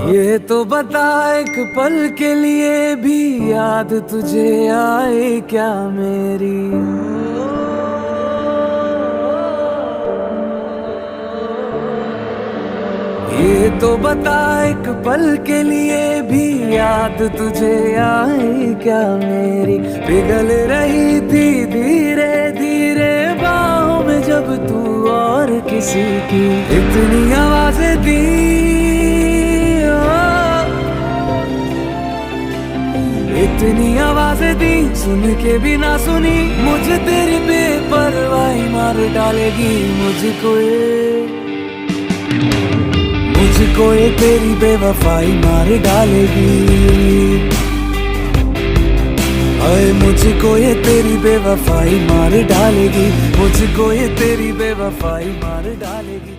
ये तो बता एक पल के लिए भी याद तुझे आए क्या मेरी। ये तो बता एक पल के लिए भी याद तुझे आए क्या मेरी। पिघल रही थी धीरे धीरे बाहों में जब तू और किसी की इतनी आवाजें दी। इतनी आवाजें दी सुन के भी ना सुनी। मुझे तेरी बेपरवाही मार डालेगी। मुझको ये तेरी बेवफाई मार डालेगी। अरे मुझको ये तेरी बेवफाई मार डालेगी। मुझको ये तेरी बेवफाई मार डालेगी।